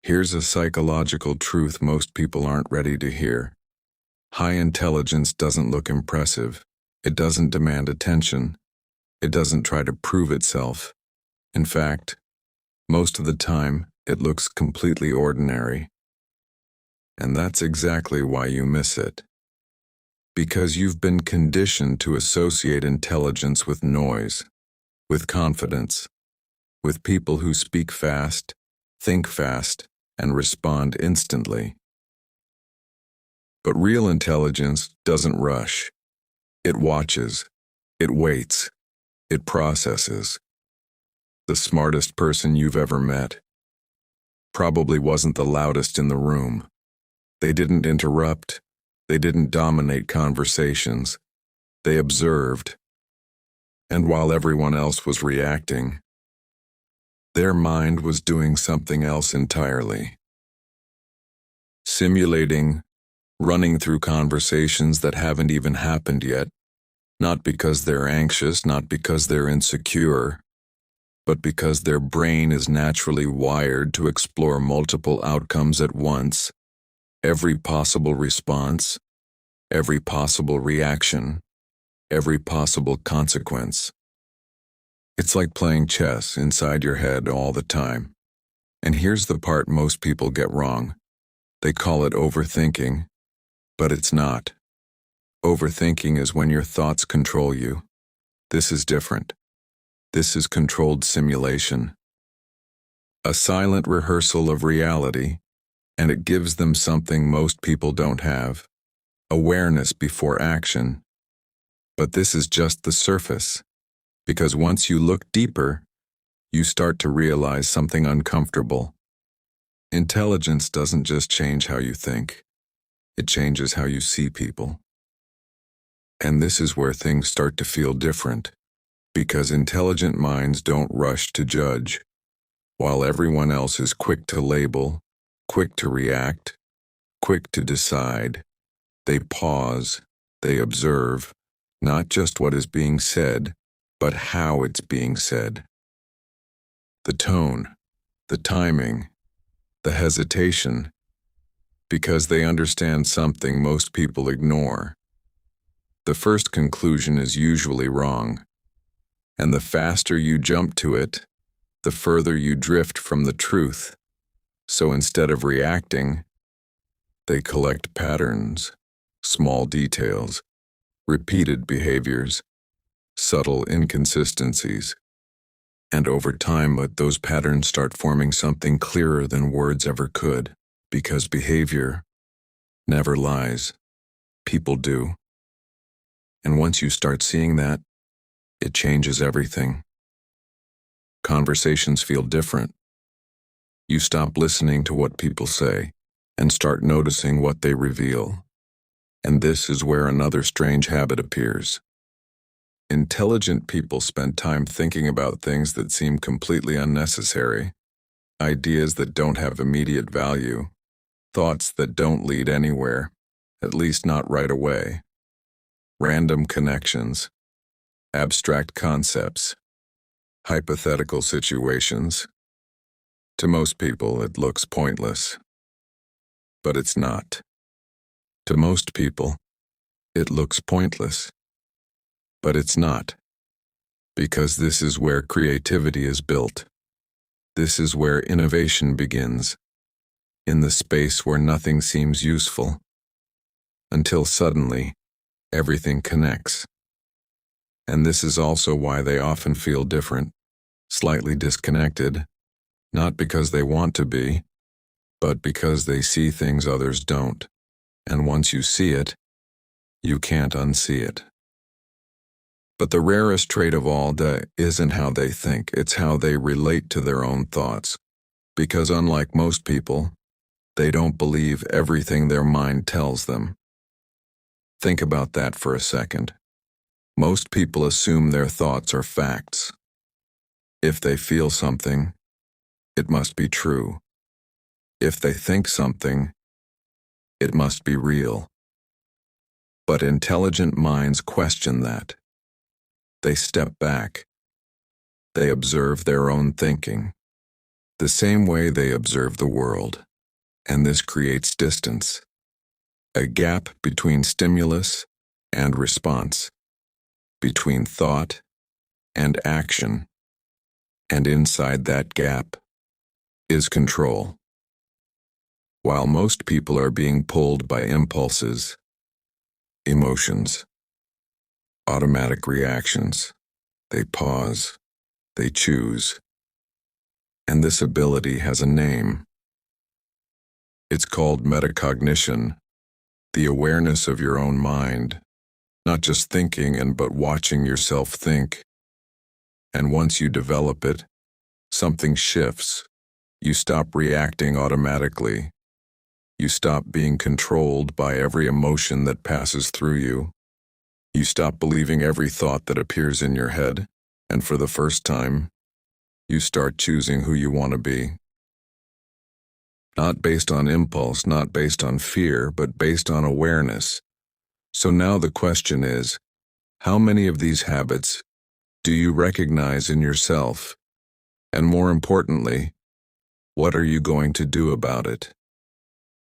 Here's a psychological truth most people aren't ready to hear. High intelligence doesn't look impressive. It doesn't demand attention. It doesn't try to prove itself. In fact, most of the time, it looks completely ordinary. And that's exactly why you miss it. Because you've been conditioned to associate intelligence with noise, with confidence, with people who speak fast, think fast, and respond instantly. But real intelligence doesn't rush. It watches. It waits. It processes. The smartest person you've ever met probably wasn't the loudest in the room. They didn't interrupt. They didn't dominate conversations. They observed. And while everyone else was reacting, their mind was doing something else entirely. Simulating, running through conversations that haven't even happened yet, not because they're anxious, not because they're insecure, but because their brain is naturally wired to explore multiple outcomes at once, every possible response, every possible reaction, every possible consequence. It's like playing chess inside your head all the time. And here's the part most people get wrong. They call it overthinking, but it's not. Overthinking is when your thoughts control you. This is different. This is controlled simulation. A silent rehearsal of reality, and it gives them something most people don't have: awareness before action. But this is just the surface, because once you look deeper, you start to realize something uncomfortable. Intelligence doesn't just change how you think, it changes how you see people. And this is where things start to feel different, because intelligent minds don't rush to judge, while everyone else is quick to label, quick to react, quick to decide. They pause, they observe, not just what is being said, but how it's being said. The tone, the timing, the hesitation, because they understand something most people ignore. The first conclusion is usually wrong, and the faster you jump to it, the further you drift from the truth. So instead of reacting, they collect patterns, small details, repeated behaviors, subtle inconsistencies. And over time, those patterns start forming something clearer than words ever could, because behavior never lies. People do. And once you start seeing that, it changes everything. Conversations feel different. You stop listening to what people say and start noticing what they reveal. And this is where another strange habit appears. Intelligent people spend time thinking about things that seem completely unnecessary, ideas that don't have immediate value, thoughts that don't lead anywhere, at least not right away. Random connections, abstract concepts, hypothetical situations. To most people, it looks pointless. But it's not. To most people, it looks pointless. But it's not. Because this is where creativity is built. This is where innovation begins. In the space where nothing seems useful. Until suddenly, everything connects. And this is also why they often feel different, slightly disconnected, not because they want to be, but because they see things others don't. And once you see it, you can't unsee it. But the rarest trait of all isn't how they think, it's how they relate to their own thoughts. Because unlike most people, they don't believe everything their mind tells them. Think about that for a second. Most people assume their thoughts are facts. If they feel something, it must be true. If they think something, it must be real. But intelligent minds question that. They step back. They observe their own thinking. the same way they observe the world, and this creates distance, a gap between stimulus and response, between thought and action, and inside that gap is control. While most people are being pulled by impulses, emotions, automatic reactions, they pause, they choose, and this ability has a name. It's called metacognition, the awareness of your own mind, not just thinking but watching yourself think. And once you develop it, something shifts. You stop reacting automatically. You stop being controlled by every emotion that passes through you. You stop believing every thought that appears in your head, and for the first time, you start choosing who you want to be. Not based on impulse, not based on fear, but based on awareness. So now the question is, how many of these habits do you recognize in yourself? And more importantly, what are you going to do about it?